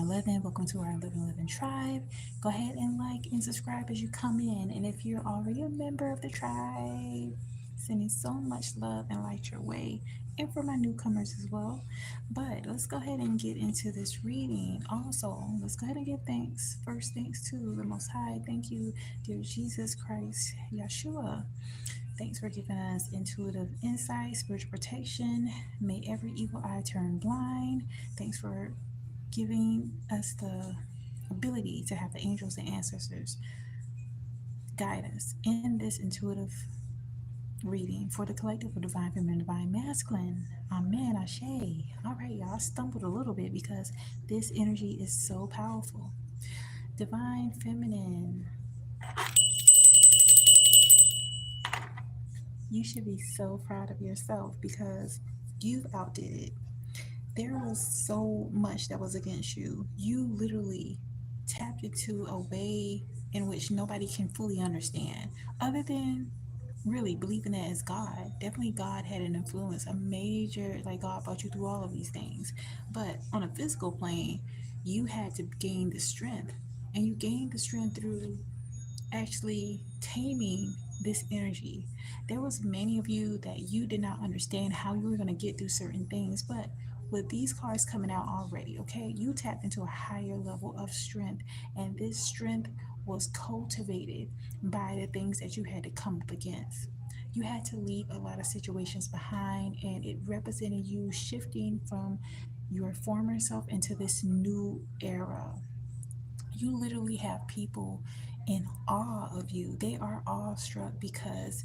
11. Welcome to our Living tribe. Go ahead and like and subscribe as you come in. And if you're already a member of the tribe, sending so much love and light your way. And for my newcomers as well. But let's go ahead and get into this reading. Also, let's go ahead and give thanks. First, thanks to the Most High. Thank you, dear Jesus Christ, Yeshua. Thanks for giving us intuitive insight, spiritual protection. May every evil eye turn blind. Thanks for giving us the ability to have the angels and ancestors guide us in this intuitive reading for the collective of divine feminine, divine masculine. Amen. Ashe. All right, y'all. I stumbled a little bit because this energy is so powerful. Divine feminine. You should be so proud of yourself because you've outdid it. There was so much that was against you. You literally tapped into a way in which nobody can fully understand, other than really believing that as God. Definitely, God had an influence, a major, like God brought you through all of these things. But on a physical plane, you had to gain the strength, and you gained the strength through actually taming this energy. There was many of you that you did not understand how you were going to get through certain things, but with these cards coming out already, okay, you tapped into a higher level of strength, and this strength was cultivated by the things that you had to come up against. You had to leave a lot of situations behind, and it represented you shifting from your former self into this new era. You literally have people in awe of you. They are awestruck because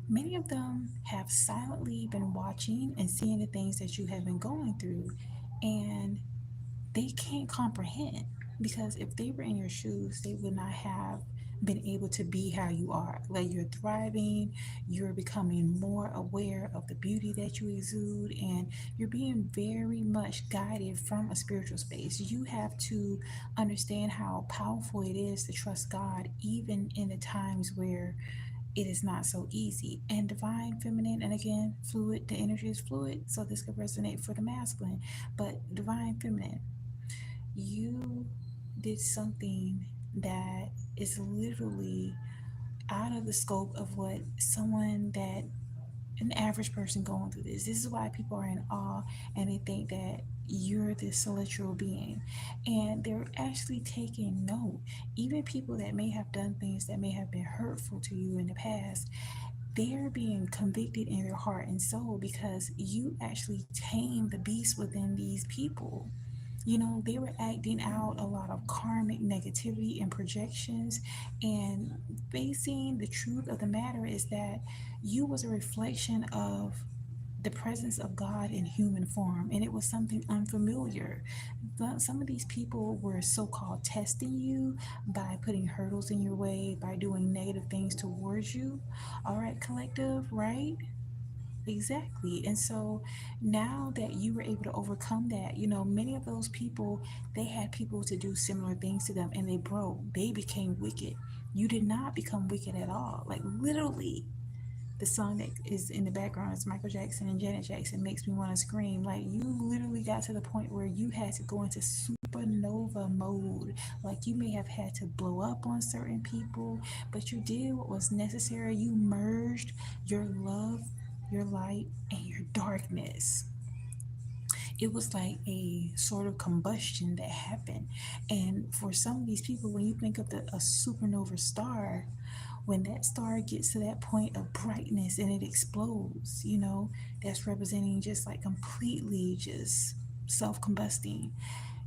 many of them have silently been watching and seeing the things that you have been going through, and they can't comprehend, because if they were in your shoes, they would not have been able to be how you are. Like, you're thriving, you're becoming more aware of the beauty that you exude, and you're being very much guided from a spiritual space. You have to understand how powerful it is to trust God, even in the times where it is not so easy. And divine feminine, and again, fluid, the energy is fluid, so this could resonate for the masculine. But divine feminine, you did something that is literally out of the scope of what someone that an average person going through this. This is why people are in awe, and they think that you're this celestial being, and they're actually taking note. Even people that may have done things that may have been hurtful to you in the past, they're being convicted in their heart and soul because you actually tame the beast within these people. They were acting out a lot of karmic negativity and projections, and facing the truth of the matter is that you was a reflection of the presence of God in human form, and it was something unfamiliar. But some of these people were so-called testing you by putting hurdles in your way, by doing negative things towards you. All right, collective, right? Exactly. And so now that you were able to overcome that, many of those people, they had people to do similar things to them, and they broke. They became wicked. You did not become wicked at all. Like, literally, the song that is in the background is Michael Jackson and Janet Jackson, Makes Me Want to Scream. Like, you literally got to the point where you had to go into supernova mode. Like, you may have had to blow up on certain people, but you did what was necessary. You merged your love, your light, and your darkness. It was like a sort of combustion that happened. And for some of these people, when you think of a supernova star, when that star gets to that point of brightness and it explodes, that's representing just like completely just self-combusting.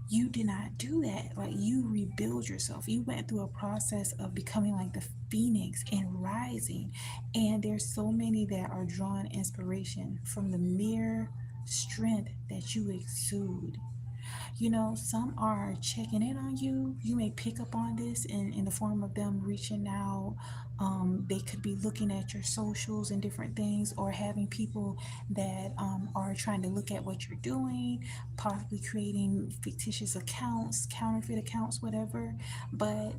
You did not do that. Like, you rebuild yourself. You went through a process of becoming like the phoenix and rising. And there's so many that are drawing inspiration from the mere strength that you exude. Some are checking in on you. You may pick up on this in the form of them reaching out. They could be looking at your socials and different things, or having people that are trying to look at what you're doing, possibly creating fictitious accounts, counterfeit accounts, whatever. But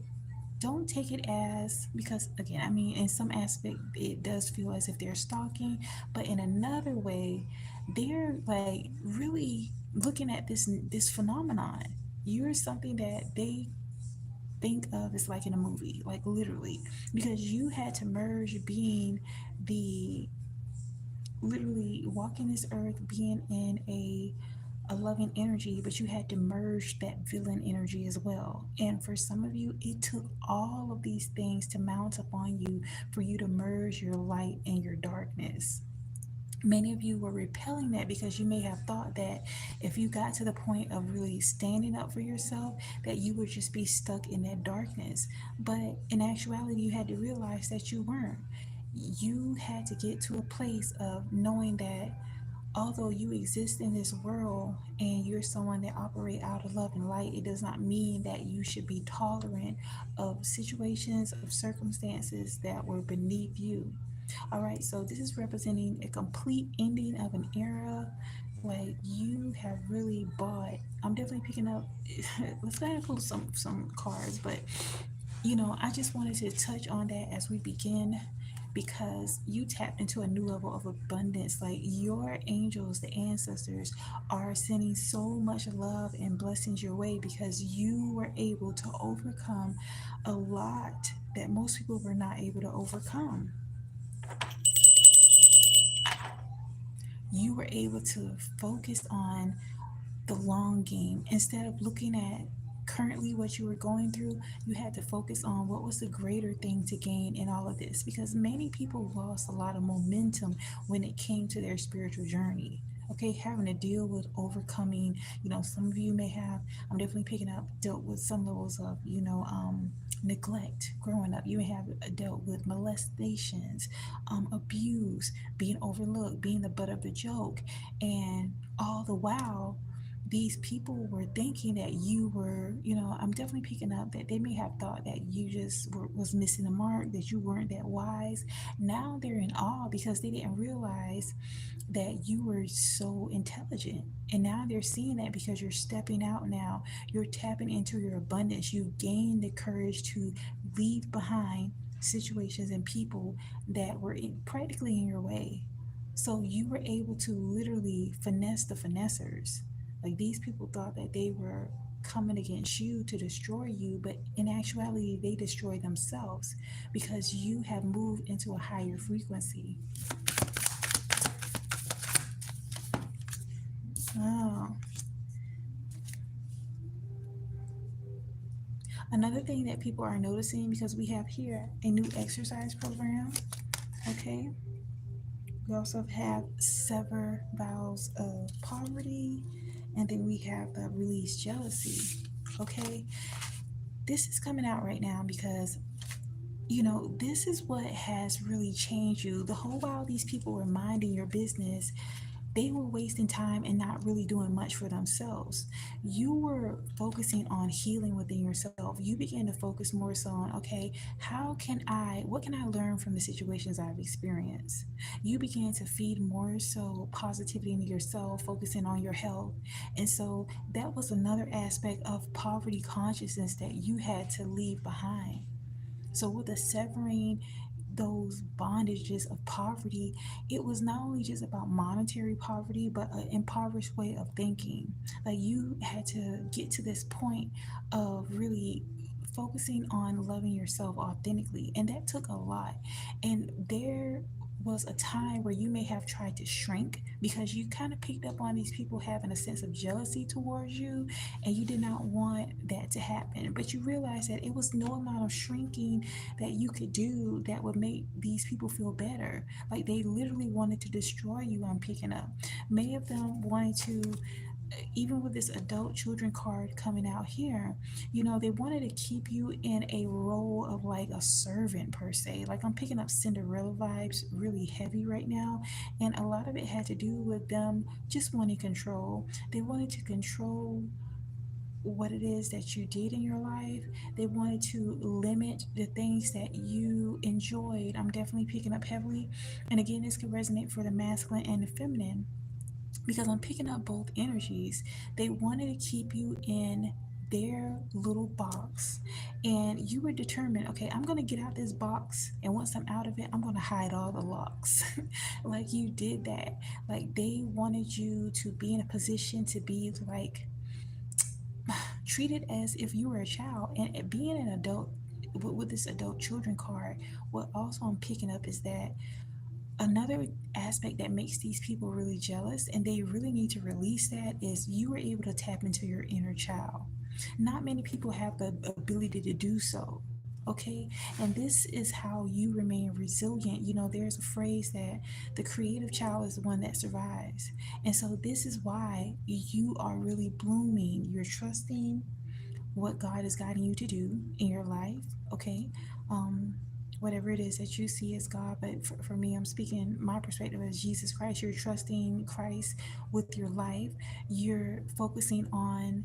don't take it as, because again, I mean, in some aspect it does feel as if they're stalking, but in another way, they're like really looking at this phenomenon. You're something that they think of as like in a movie, like literally, because you had to merge being the literally walking this earth, being in a loving energy, but you had to merge that villain energy as well. And for some of you, it took all of these things to mount upon you for you to merge your light and your darkness. Many of you were repelling that because you may have thought that if you got to the point of really standing up for yourself, that you would just be stuck in that darkness. But in actuality, you had to realize that you weren't. You had to get to a place of knowing that although you exist in this world and you're someone that operate out of love and light, it does not mean that you should be tolerant of situations, of circumstances that were beneath you. All right, so this is representing a complete ending of an era. Like you have really bought. I'm definitely picking up. Let's go ahead and pull some cards, but I just wanted to touch on that as we begin because you tapped into a new level of abundance. Like your angels, the ancestors, are sending so much love and blessings your way because you were able to overcome a lot that most people were not able to overcome. You were able to focus on the long game instead of looking at currently what you were going through. You had to focus on what was the greater thing to gain in all of this because many people lost a lot of momentum when it came to their spiritual journey. Okay, having to deal with overcoming, some of you may have, I'm definitely picking up, dealt with some levels of, neglect growing up. You may have dealt with molestations, abuse, being overlooked, being the butt of the joke, and all the while these people were thinking that you were, I'm definitely picking up that they may have thought that you just was missing the mark, that you weren't that wise. Now they're in awe because they didn't realize that you were so intelligent. And now they're seeing that because you're stepping out now, you're tapping into your abundance. You've gained the courage to leave behind situations and people that were practically in your way. So you were able to literally finesse the finessers. Like these people thought that they were coming against you to destroy you, but in actuality, they destroy themselves because you have moved into a higher frequency. Oh, another thing that people are noticing because we have here a new exercise program. Okay, we also have sever vows of poverty, and then we have the release jealousy. Okay, this is coming out right now because this is what has really changed you. The whole while these people were minding your business, they were wasting time and not really doing much for themselves. You were focusing on healing within yourself. You began to focus more so on, okay, what can I learn from the situations I've experienced? You began to feed more so positivity into yourself, focusing on your health. And so that was another aspect of poverty consciousness that you had to leave behind. So with the severing those bondages of poverty, it was not only just about monetary poverty, but an impoverished way of thinking. Like you had to get to this point of really focusing on loving yourself authentically. And that took a lot. And there was a time where you may have tried to shrink because you kind of picked up on these people having a sense of jealousy towards you and you did not want that to happen. But you realized that it was no amount of shrinking that you could do that would make these people feel better. Like they literally wanted to destroy you. I'm picking up. Many of them wanted to, even with this adult children card coming out here, they wanted to keep you in a role of like a servant per se. Like I'm picking up Cinderella vibes really heavy right now. And a lot of it had to do with them just wanting control. They wanted to control what it is that you did in your life. They wanted to limit the things that you enjoyed. I'm definitely picking up heavily. And again, this could resonate for the masculine and the feminine because I'm picking up both energies. They wanted to keep you in their little box and you were determined, okay, I'm going to get out this box, and once I'm out of it, I'm going to hide all the locks. Like you did that. Like they wanted you to be in a position to be like Treat it as if you were a child. And being an adult with this adult children card, what also I'm picking up is that another aspect that makes these people really jealous and they really need to release that is you were able to tap into your inner child. Not many people have the ability to do so. Okay, and this is how you remain resilient. You know, there's a phrase that the creative child is the one that survives, and so this is why you are really blooming. You're trusting what God is guiding you to do in your life, okay? Um, Whatever it is that you see as God, but for me, I'm speaking my perspective as Jesus Christ. You're trusting Christ with your life. You're focusing on,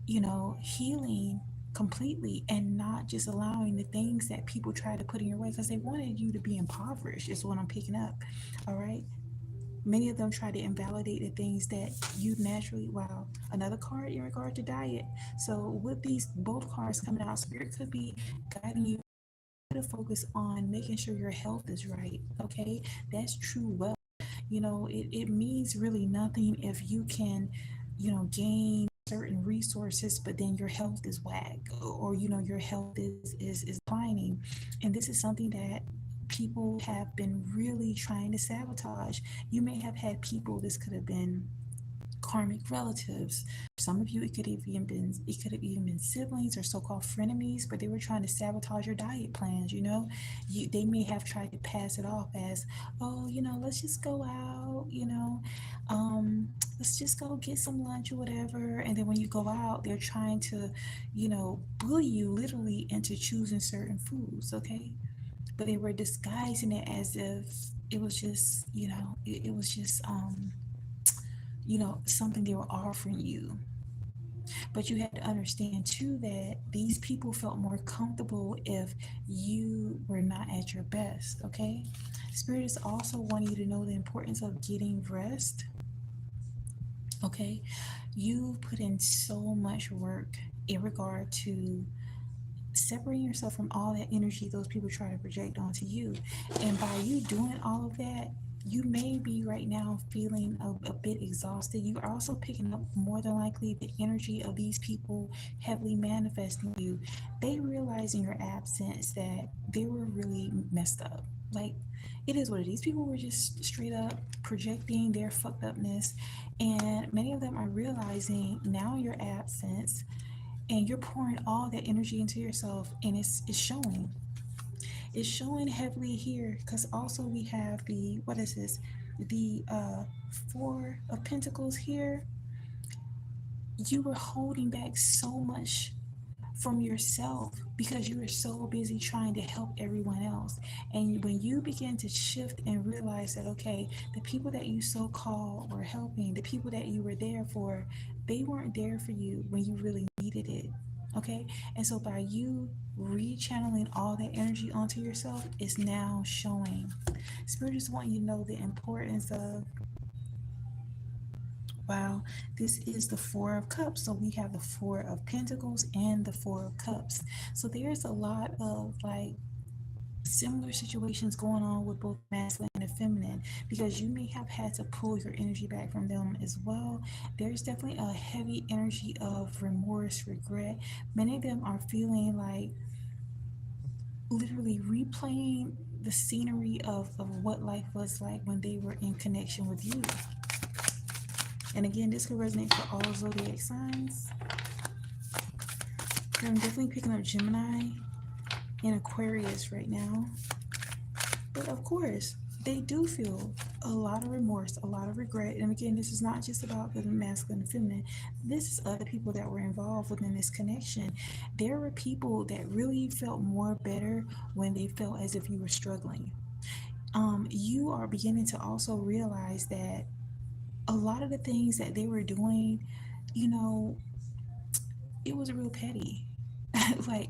healing completely and not just allowing the things that people try to put in your way because they wanted you to be impoverished, is what I'm picking up. All right. Many of them try to invalidate the things that you naturally, wow, another card in regard to diet. So with these both cards coming out, spirit could be guiding you to focus on making sure your health is right. Okay, that's true wealth. It means really nothing if you can, gain certain resources, but then your health is whack, or your health is declining. And this is something that people have been really trying to sabotage. You may have had people, this could have been karmic relatives. Some of you, it could have even been siblings or so-called frenemies, but they were trying to sabotage your diet plans. They may have tried to pass it off as, oh, let's just go out, let's just go get some lunch or whatever. And then when you go out, they're trying to, bully you literally into choosing certain foods. Okay, but they were disguising it as if it was just, it was just something they were offering you. But you had to understand too that these people felt more comfortable if you were not at your best. Okay, spirit is also wanting you to know the importance of getting rest. Okay, you put in so much work in regard to separating yourself from all that energy those people try to project onto you. And by you doing all of that, you may be right now feeling a bit exhausted. You are also picking up more than likely the energy of these people heavily manifesting you. They realize in your absence that they were really messed up. Like, it is what it is. People were just straight up projecting their fucked upness. And many of them are realizing now your absence and you're pouring all that energy into yourself and it's showing heavily here because also we have the what is this, the Four of Pentacles here. You were holding back so much from yourself because you were so busy trying to help everyone else. And when you begin to shift and realize that, okay, the people that you so called were helping, the people that you were there for, they weren't there for you when you really needed it. Okay. And so by you rechanneling all that energy onto yourself is now showing. Spirit just want you to know the importance of, wow, this is the Four of Cups. So we have the Four of Pentacles and the Four of Cups. So there's a lot of like similar situations going on with both masculine and feminine because you may have had to pull your energy back from them as well. There's definitely a heavy energy of remorse, regret. Many of them are feeling like literally replaying the scenery of what life was like when they were in connection with you. And again, this could resonate for all zodiac signs. I'm definitely picking up Gemini and Aquarius right now. But of course, they do feel a lot of remorse, a lot of regret. And again, this is not just about the masculine and feminine. This is other people that were involved within this connection. There were people that really felt more better when they felt as if you were struggling. You are beginning to also realize that a lot of the things that they were doing, you know, it was real petty. Like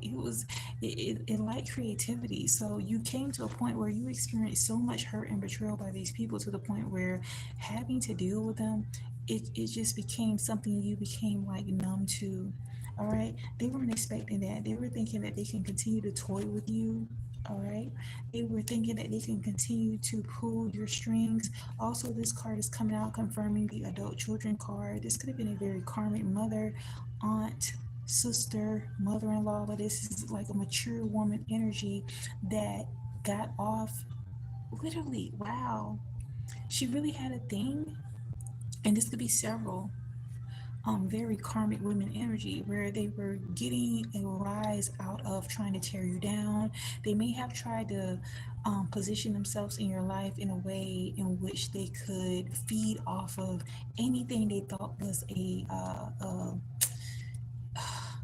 it lacked creativity. So you came to a point where you experienced so much hurt and betrayal by these people to the point where having to deal with them, it just became something you became like numb to. All right, they weren't expecting that. They were thinking that they can continue to toy with you. All right, they were thinking that they can continue to pull your strings. Also, this card is coming out confirming the adult children card. This could have been a very karmic mother, aunt, sister, mother-in-law, but this is like a mature woman energy that got off. Literally, wow. She really had a thing, and this could be several very karmic women energy where they were getting a rise out of trying to tear you down. They may have tried to position themselves in your life in a way in which they could feed off of anything they thought was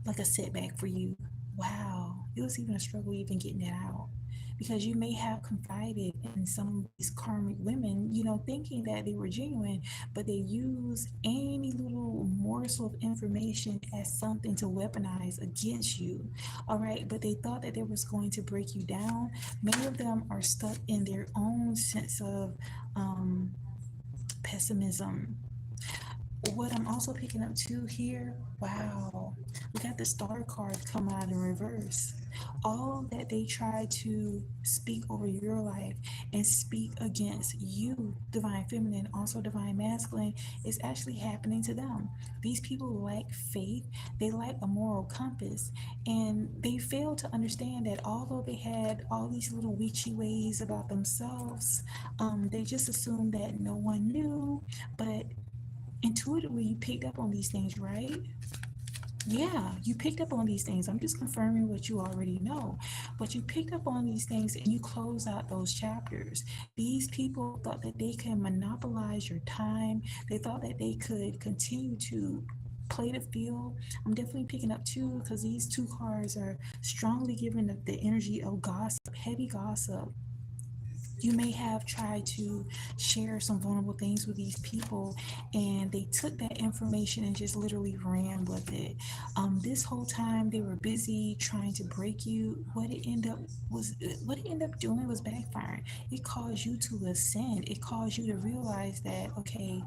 like a setback for you. Wow, it was even a struggle even getting that out. Because you may have confided in some of these karmic women, thinking that they were genuine, but they use any little morsel of information as something to weaponize against you. All right, but they thought that they was going to break you down. Many of them are stuck in their own sense of pessimism. What I'm also picking up too here, wow, we got the star card come out in reverse. All that they try to speak over your life and speak against you, divine feminine, also divine masculine, is actually happening to them. These people lack faith, they lack a moral compass, and they fail to understand that although they had all these little witchy ways about themselves, they just assumed that no one knew. But intuitively you picked up on these things, right? Yeah, you picked up on these things. I'm just confirming what you already know. But you picked up on these things and you close out those chapters. These people thought that they can monopolize your time. They thought that they could continue to play the field. I'm definitely picking up two because these two cards are strongly giving the energy of gossip, heavy gossip. You may have tried to share some vulnerable things with these people and they took that information and just literally ran with it. This whole time they were busy trying to break you. What it ended up doing was backfiring. It caused you to ascend. It caused you to realize that, okay,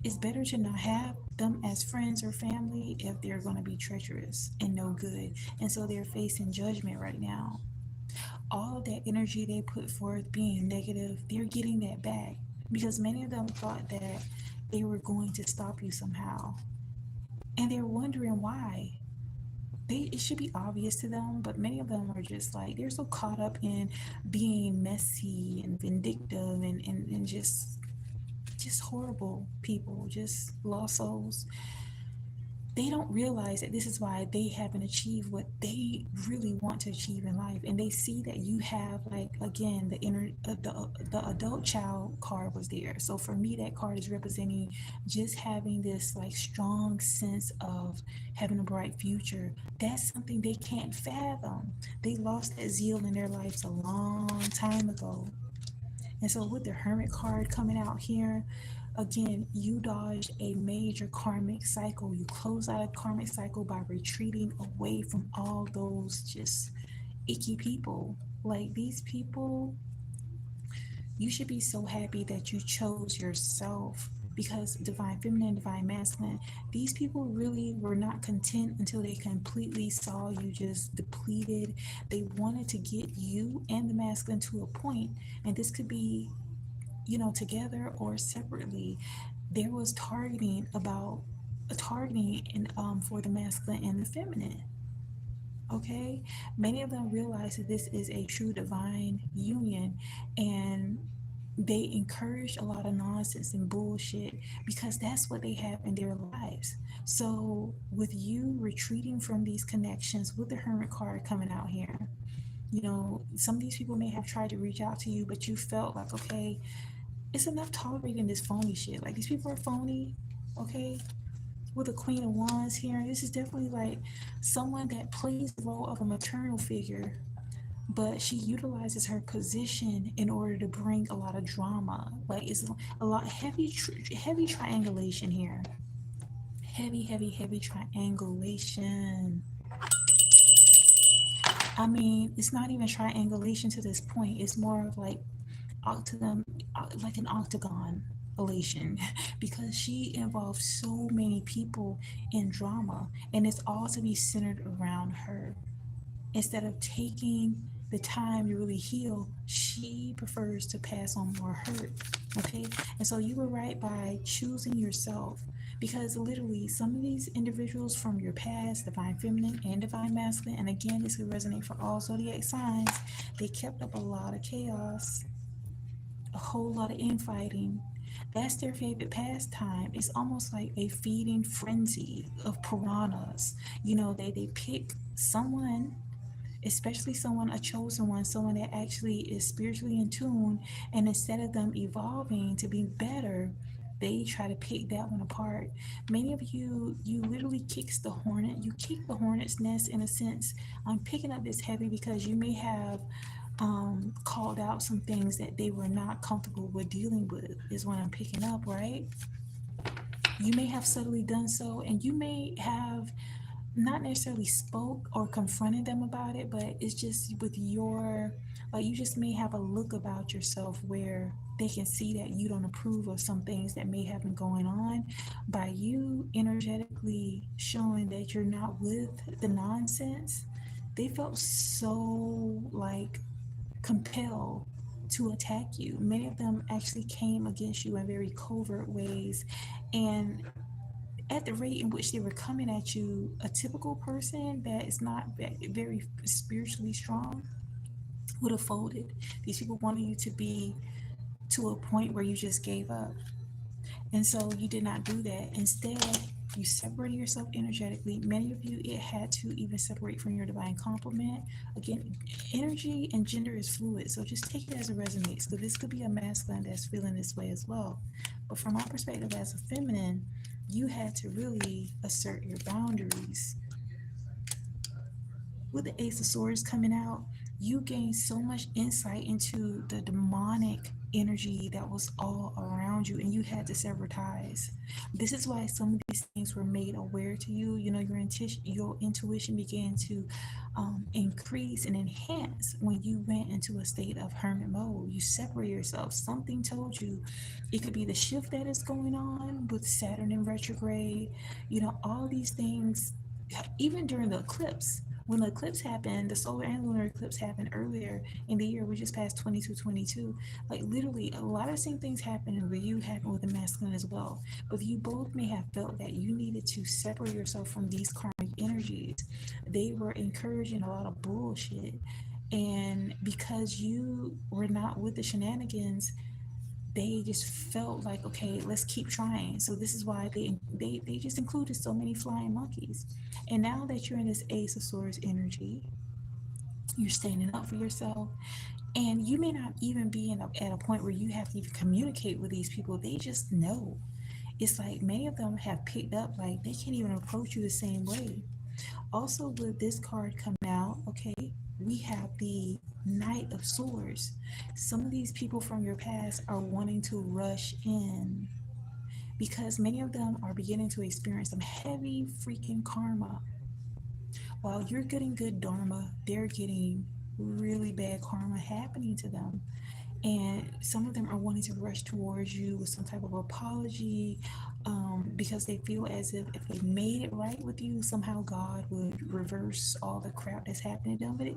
it's better to not have them as friends or family if they're going to be treacherous and no good. And so they're facing judgment right now. All of that energy they put forth being negative, they're getting that back because many of them thought that they were going to stop you somehow. And they're wondering why. It should be obvious to them, but many of them are just like they're so caught up in being messy and vindictive and just horrible people, just lost souls. They don't realize that this is why they haven't achieved what they really want to achieve in life, and they see that you have, like, again, the adult child card was there. So for me, that card is representing just having this like strong sense of having a bright future. That's something they can't fathom. They lost that zeal in their lives a long time ago. And so with the Hermit card coming out here, again, you dodged a major karmic cycle. You close out a karmic cycle by retreating away from all those just icky people. Like these people, you should be so happy that you chose yourself, because divine feminine, divine masculine, these people really were not content until they completely saw you just depleted. They wanted to get you and the masculine to a point, and this could be, together or separately. There was targeting for the masculine and the feminine. Okay, many of them realize that this is a true divine union, and they encourage a lot of nonsense and bullshit because that's what they have in their lives. So with you retreating from these connections, with the Hermit card coming out here, some of these people may have tried to reach out to you, but you felt like, okay, it's enough tolerating this phony shit. Like, these people are phony, okay? With the Queen of Wands here, this is definitely like someone that plays the role of a maternal figure, but she utilizes her position in order to bring a lot of drama. Like, it's a lot heavy triangulation here. Heavy triangulation. I mean, it's not even triangulation to this point. It's more of like octagon, like an octagon elation, because she involves so many people in drama, and it's all to be centered around her. Instead of taking the time to really heal, she prefers to pass on more hurt. Okay, and so you were right by choosing yourself, Because literally, some of these individuals from your past, divine feminine and divine masculine, and again, this could resonate for all zodiac signs, they kept up a lot of chaos, a whole lot of infighting. That's their favorite pastime. It's almost like a feeding frenzy of piranhas. They pick someone, especially someone, a chosen one, someone that actually is spiritually in tune, and instead of them evolving to be better, they try to pick that one apart. Many of you literally kick the hornet's nest in a sense. I'm picking up this heavy because you may have called out some things that they were not comfortable with dealing with, is what I'm picking up, right? You may have subtly done so, and you may have not necessarily spoke or confronted them about it, but it's just with your, like, you just may have a look about yourself where they can see that you don't approve of some things that may have been going on. By you energetically showing that you're not with the nonsense, they felt so like compelled to attack you. Many of them actually came against you in very covert ways, and at the rate in which they were coming at you, a typical person that is not very spiritually strong would have folded. These people wanted you to be to a point where you just gave up. And so you did not do that. Instead, you separated yourself energetically. Many of you, it had to even separate from your divine complement. Again, energy and gender is fluid, so just take it as it resonates. So this could be a masculine that's feeling this way as well. But from my perspective as a feminine, you had to really assert your boundaries. With the Ace of Swords coming out, you gained so much insight into the demonic energy that was all around you, and you had to sever ties. This is why some of these things were made aware to you. Your intuition began to increase and enhance when you went into a state of hermit mode. You separate yourself. Something told you. It could be the shift that is going on with Saturn in retrograde. All these things, even during the eclipse, when the eclipse happened, the solar and lunar eclipse happened earlier in the year. We just passed 2222. Like, literally, a lot of the same things happened with you, happened with the masculine as well. But you both may have felt that you needed to separate yourself from these karmic energies. They were encouraging a lot of bullshit. And because you were not with the shenanigans, they just felt like, okay, let's keep trying. So this is why they just included so many flying monkeys. And now that you're in this Ace of Swords energy, you're standing up for yourself, and you may not even be at a point where you have to even communicate with these people. They just know. It's like many of them have picked up, like, they can't even approach you the same way. Also, with this card coming out, okay, we have the Knight of Swords. Some of these people from your past are wanting to rush in because many of them are beginning to experience some heavy freaking karma. While you're getting good dharma, they're getting really bad karma happening to them. And some of them are wanting to rush towards you with some type of apology, because they feel as if they made it right with you, somehow God would reverse all the crap that's happening to them. But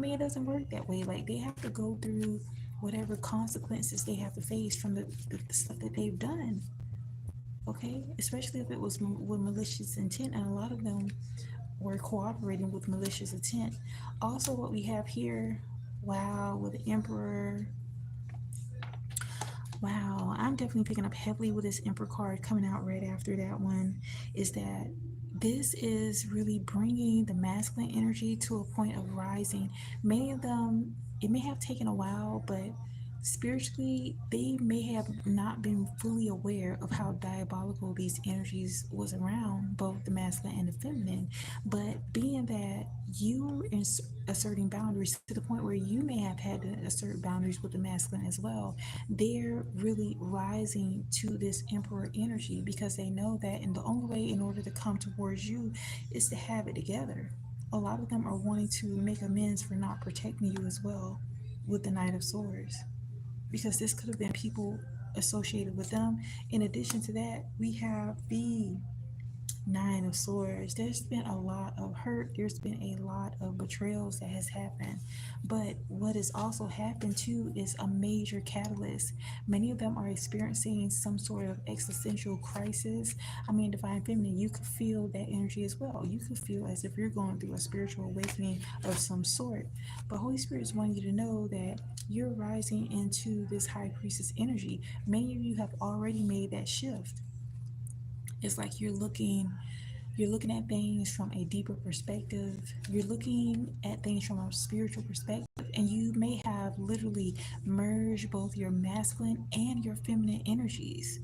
it doesn't work that way. Like, they have to go through whatever consequences they have to face from the stuff that they've done. Okay, especially if it was with malicious intent, and a lot of them were cooperating with malicious intent. Also, what we have here, wow, with the Emperor. Wow, I'm definitely picking up heavily with this Emperor card coming out right after that one, is that this is really bringing the masculine energy to a point of rising. Many of them, it may have taken a while, but spiritually, they may have not been fully aware of how diabolical these energies was around, both the masculine and the feminine. But being that you are asserting boundaries to the point where you may have had to assert boundaries with the masculine as well, they're really rising to this emperor energy because they know that, and the only way in order to come towards you is to have it together. A lot of them are wanting to make amends for not protecting you as well with the Knight of Swords, because this could have been people associated with them. In addition to that, we have the Nine of Swords. There's been a lot of hurt. There's been a lot of betrayals that has happened. But what has also happened too is a major catalyst. Many of them are experiencing some sort of existential crisis. I mean, Divine Feminine, you could feel that energy as well. You could feel as if you're going through a spiritual awakening of some sort. But Holy Spirit is wanting you to know that you're rising into this high priestess energy. Many of you have already made that shift. It's like you're looking at things from a deeper perspective. You're looking at things from a spiritual perspective, and you may have literally merged both your masculine and your feminine energies.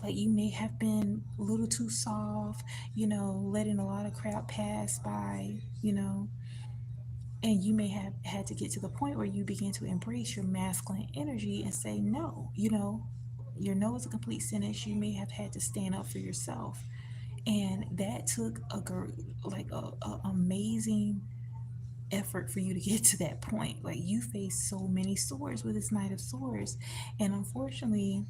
Like you may have been a little too soft, letting a lot of crap pass by, and you may have had to get to the point where you begin to embrace your masculine energy and say no. Your no is a complete sentence. You may have had to stand up for yourself, and that took a amazing effort for you to get to that point. Like you faced so many swords with this Knight of Swords, and unfortunately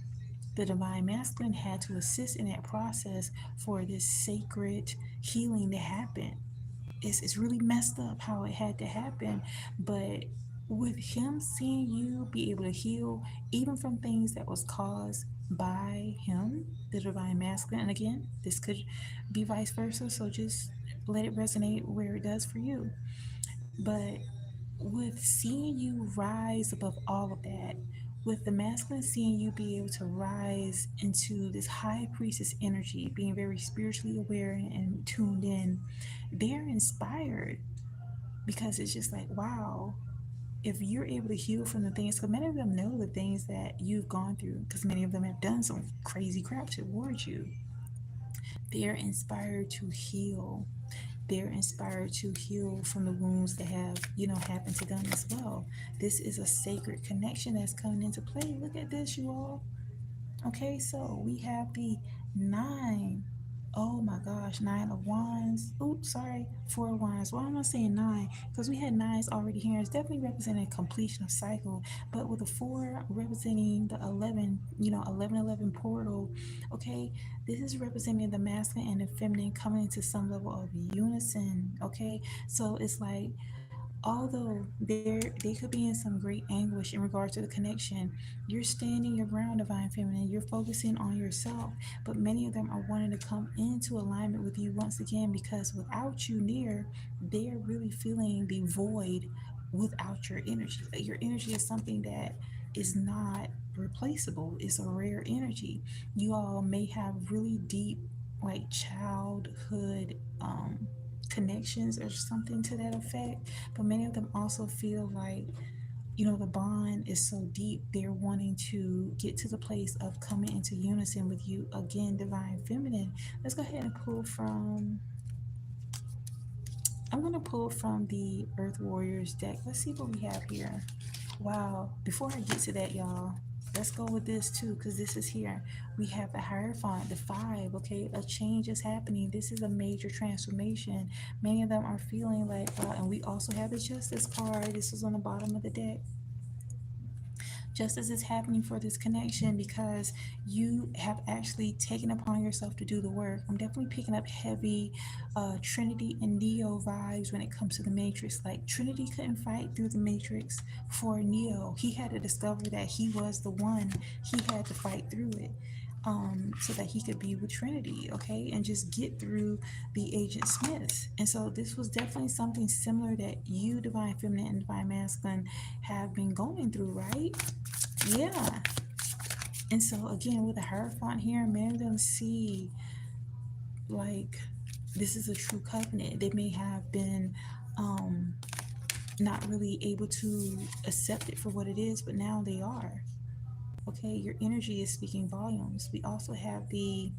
the divine masculine had to assist in that process for this sacred healing to happen. It's really messed up how it had to happen, but with him seeing you be able to heal even from things that was caused by him, the divine masculine, and again, this could be vice versa, so just let it resonate where it does for you. But with seeing you rise above all of that, with the masculine seeing you be able to rise into this high priestess energy, being very spiritually aware and tuned in, they're inspired because it's just like, wow, if you're able to heal from the things, because many of them know the things that you've gone through, because many of them have done some crazy crap towards you, they're inspired to heal. They're inspired to heal from the wounds that have, happened to them as well. This is a sacred connection that's coming into play. Look at this, you all. Okay, so we have the nine. Oh my gosh, nine of wands. Oops, sorry, four of wands. Why am I saying nine? Because we had nines already here. It's definitely representing completion of cycle. But with the four representing the 11, 11 portal, okay, this is representing the masculine and the feminine coming into some level of unison. Okay, so it's like, although they could be in some great anguish in regards to the connection, you're standing your ground, divine feminine. You're focusing on yourself, but many of them are wanting to come into alignment with you once again, because without you near, they're really feeling the void without your energy. Like, your energy is something that is not replaceable. It's a rare energy. You all may have really deep, like, childhood connections or something to that effect, but many of them also feel like, the bond is so deep, they're wanting to get to the place of coming into unison with you again, divine feminine. Let's go ahead and pull from, I'm going to pull from the Earth Warriors deck. Let's see what we have here. Wow. Before I get to that, y'all, let's go with this too, because this is here. We have the Hierophant, the five. Okay, a change is happening. This is a major transformation. Many of them are feeling like, and we also have the Justice card. This is on the bottom of the deck. Justice is happening for this connection because you have actually taken upon yourself to do the work. I'm definitely picking up heavy Trinity and Neo vibes when it comes to the Matrix. Like, Trinity couldn't fight through the Matrix for Neo. He had to discover that he was the one. He had to fight through it. So that he could be with Trinity, okay, and just get through the Agent Smiths. And so this was definitely something similar that you, divine feminine and divine masculine, have been going through, right? Yeah. And so again, with the Hierophant here, many of them see like this is a true covenant. They may have been not really able to accept it for what it is, but now they are. Okay, your energy is speaking volumes. We also have the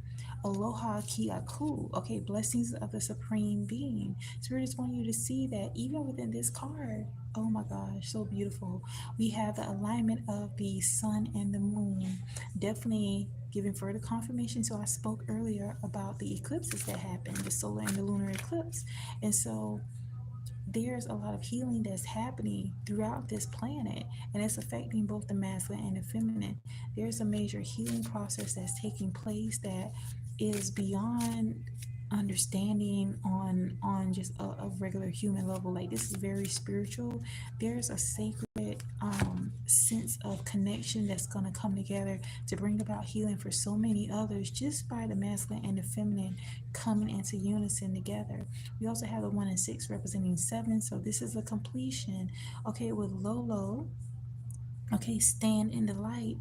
Aloha Kiaku. Okay, blessings of the Supreme Being. Spirit is wanting you to see that even within this card, oh my gosh, so beautiful. We have the alignment of the sun and the moon. Definitely giving further confirmation. So I spoke earlier about the eclipses that happened, the solar and the lunar eclipse. And so there's a lot of healing that's happening throughout this planet, and it's affecting both the masculine and the feminine. There's a major healing process that's taking place that is beyond understanding on just a regular human level. Like, this is very spiritual. There's a sacred sense of connection that's going to come together to bring about healing for so many others, just by the masculine and the feminine coming into unison together. We also have the 1 and 6 representing 7, so this is a completion. Okay, with Lolo, okay, stand in the light.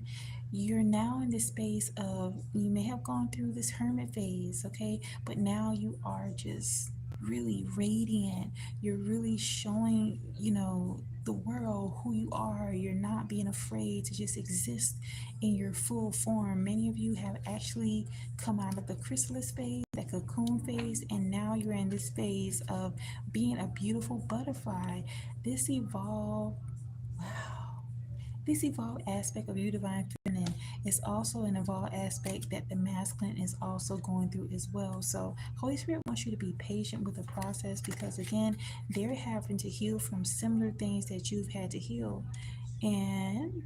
You're now in this space of, you may have gone through this hermit phase, okay, but now you are just really radiant. You're really showing, the world who you are. You're not being afraid to just exist in your full form. Many of you have actually come out of the chrysalis phase, that cocoon phase, and now you're in this phase of being a beautiful butterfly. This evolved, wow, this evolved aspect of you, divine feminine, is also an evolved aspect that the masculine is also going through as well. So, Holy Spirit wants you to be patient with the process, because, again, they're having to heal from similar things that you've had to heal. And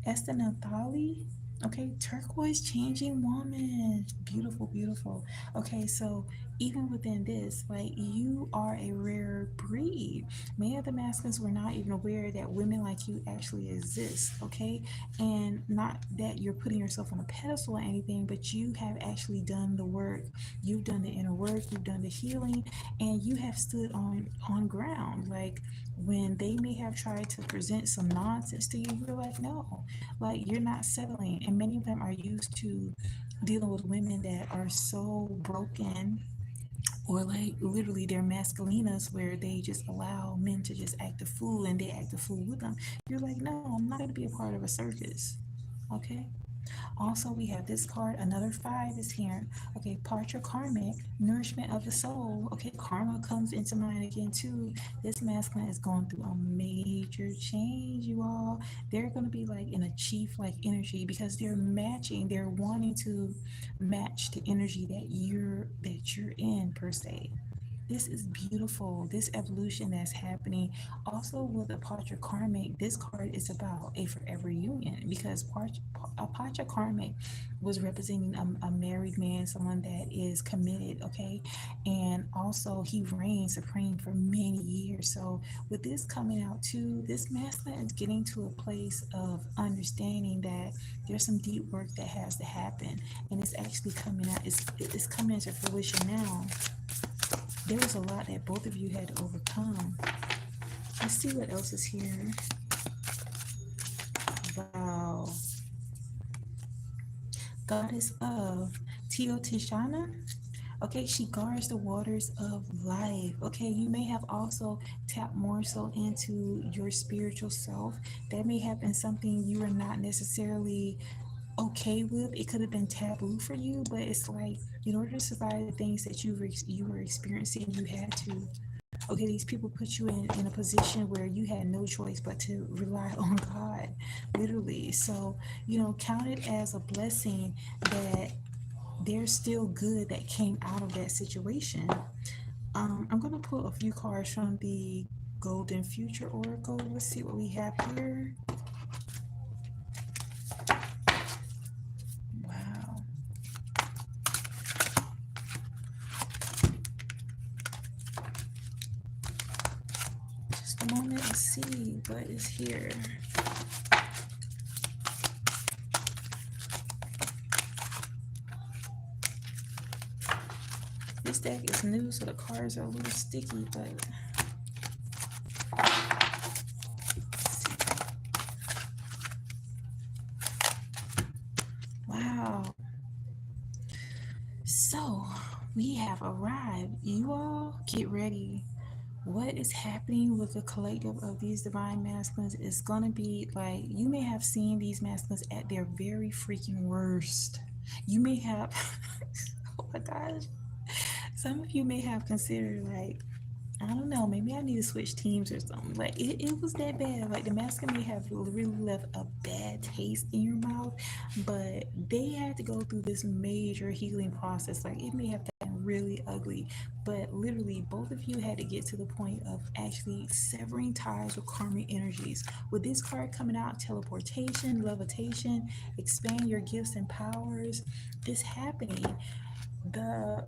Esther Nathali. Okay, turquoise changing woman. Beautiful, beautiful. Okay, so even within this, like, you are a rare breed. Many of the masculines were not even aware that women like you actually exist, okay? And not that you're putting yourself on a pedestal or anything, but you have actually done the work. You've done the inner work, you've done the healing, and you have stood on ground. Like, when they may have tried to present some nonsense to you, you're like, no, like, you're not settling. And many of them are used to dealing with women that are so broken, or like literally they're masculinas, where they just allow men to just act a fool and they act a fool with them. You're like, no, I'm not going to be a part of a circus. Okay. Also, we have this card. Another 5 is here. Okay, Partra Karmic, nourishment of the soul. Okay, karma comes into mind again too. This masculine is going through a major change, you all. They're going to be like in a chief like energy, because they're matching. They're wanting to match the energy that you're in, per se. This is beautiful. This evolution that's happening. Also, with the Pacha Karmic, this card is about a forever union, because Pacha Karmic was representing a married man, someone that is committed, okay? And also, he reigns supreme for many years. So, with this coming out too, this masculine is getting to a place of understanding that there's some deep work that has to happen, and it's actually coming out. It's coming into fruition now. There was a lot that both of you had to overcome. Let's see what else is here. Wow. Goddess of Teotihuacana. Okay, she guards the waters of life. Okay, you may have also tapped more so into your spiritual self. That may have been something you are not necessarily okay with. It could have been taboo for you, but it's like, in order to survive the things that you were experiencing, you had to. Okay, these people put you in a position where you had no choice but to rely on God, literally. So, count it as a blessing that there's still good that came out of that situation. I'm going to pull a few cards from the Golden Future Oracle. Let's see what we have here. Wow. Just a moment to see what is here. This deck is new, so the cards are a little sticky, but wow. So, we have arrived. You all get ready. What is happening with the collective of these divine masculines is going to be like, you may have seen these masculines at their very freaking worst. You may have, oh my gosh, some of you may have considered, like, I don't know, maybe I need to switch teams or something. Like, it was that bad. Like, the masculine may have really left a bad taste in your mouth, but they had to go through this major healing process. Like, it may have taken really ugly. But literally, both of you had to get to the point of actually severing ties with karmic energies. With this card coming out, teleportation, levitation, expand your gifts and powers, this happening. The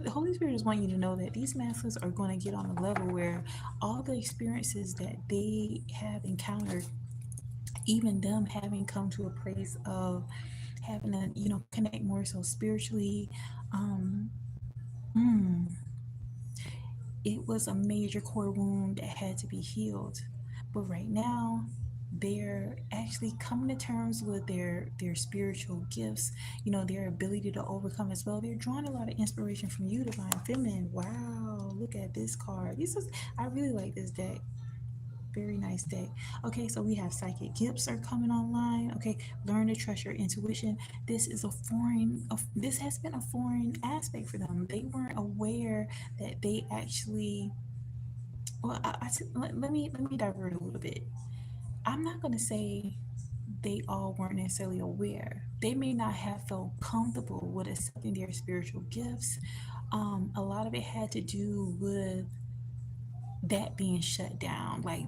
the Holy Spirit just want you to know that these masculines are going to get on a level where all the experiences that they have encountered, even them having come to a place of having to, connect more so spiritually, um, mm, it was a major core wound that had to be healed. But right now, they're actually coming to terms with their spiritual gifts, their ability to overcome as well. They're drawing a lot of inspiration from you, divine feminine. Wow, look at this card. This is I really like this deck. Very nice deck. Okay, so we have psychic gifts are coming online. Okay, learn to trust your intuition. This has been a foreign aspect for them. They weren't aware that they actually. Well, let me divert a little bit. I'm not gonna say they all weren't necessarily aware. They may not have felt comfortable with accepting their spiritual gifts. A lot of it had to do with that being shut down. Like,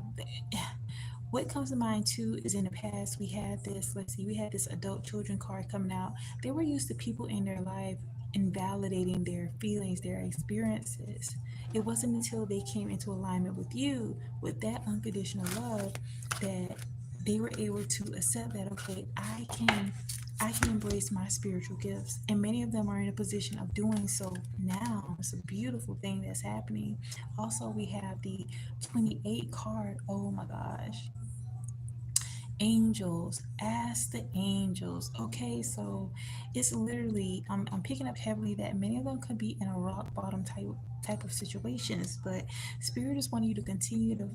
what comes to mind too is in the past we had this. Let's see, we had this adult children card coming out. They were used to people in their life invalidating their feelings, their experiences. It wasn't until they came into alignment with you, with that unconditional love, that they were able to accept that, okay, I can embrace my spiritual gifts. And many of them are in a position of doing so now. It's a beautiful thing that's happening. Also, we have the 28 card. Oh my gosh. Angels, ask the angels. Okay, so it's literally I'm picking up heavily that many of them could be in a rock bottom type of situations, but spirit just want you to continue to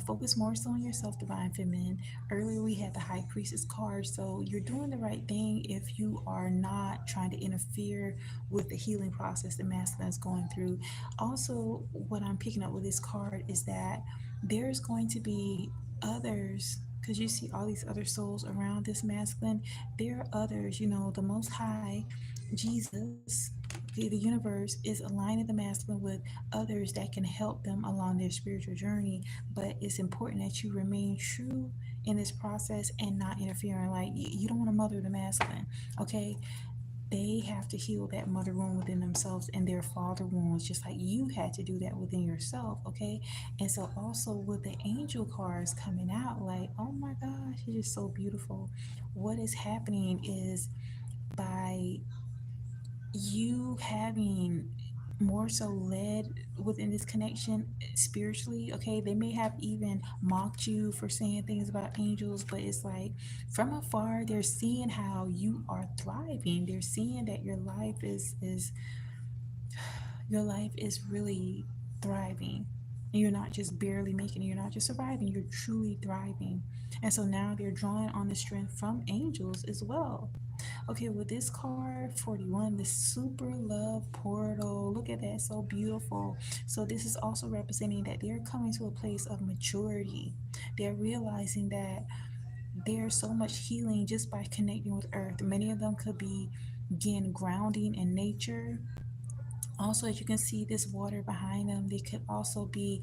focus more so on yourself, divine feminine. Earlier we had the high priestess card, so you're doing the right thing if you are not trying to interfere with the healing process the masculine is going through. Also, what I'm picking up with this card is that there's going to be others, because you see all these other souls around this masculine. There are others, the most high, Jesus, the universe is aligning the masculine with others that can help them along their spiritual journey. But it's important that you remain true in this process and not interfering. Like, you don't want to mother the masculine. Okay, they have to heal that mother wound within themselves and their father wounds, just like you had to do that within yourself. Okay, and so also with the angel cards coming out, like, oh my gosh, it's just so beautiful. What is happening is, by you having more so led within this connection spiritually, okay, they may have even mocked you for saying things about angels, but it's like from afar they're seeing how you are thriving. They're seeing that your life is really thriving. And you're not just barely making it, you're not just surviving, you're truly thriving. And so now they're drawing on the strength from angels as well. Okay, with this card 41, the super love portal. Look at that, so beautiful. So this is also representing that they're coming to a place of maturity. They're realizing that there's so much healing just by connecting with earth. Many of them could be, again, grounding in nature. Also, as you can see, this water behind them, they could also be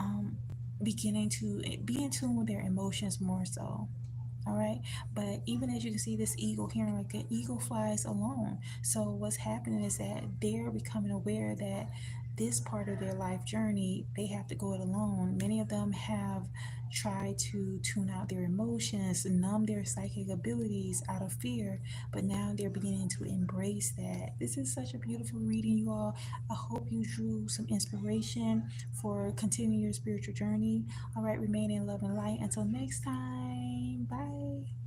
um, beginning to be in tune with their emotions more so. All right, but even as you can see, this eagle here, like an eagle flies alone. So what's happening is that they're becoming aware that this part of their life journey, they have to go it alone. Many of them have tried to tune out their emotions, numb their psychic abilities out of fear, but now they're beginning to embrace that. This is such a beautiful reading, you all. I hope you drew some inspiration for continuing your spiritual journey. All right, remain in love and light. Until next time, bye.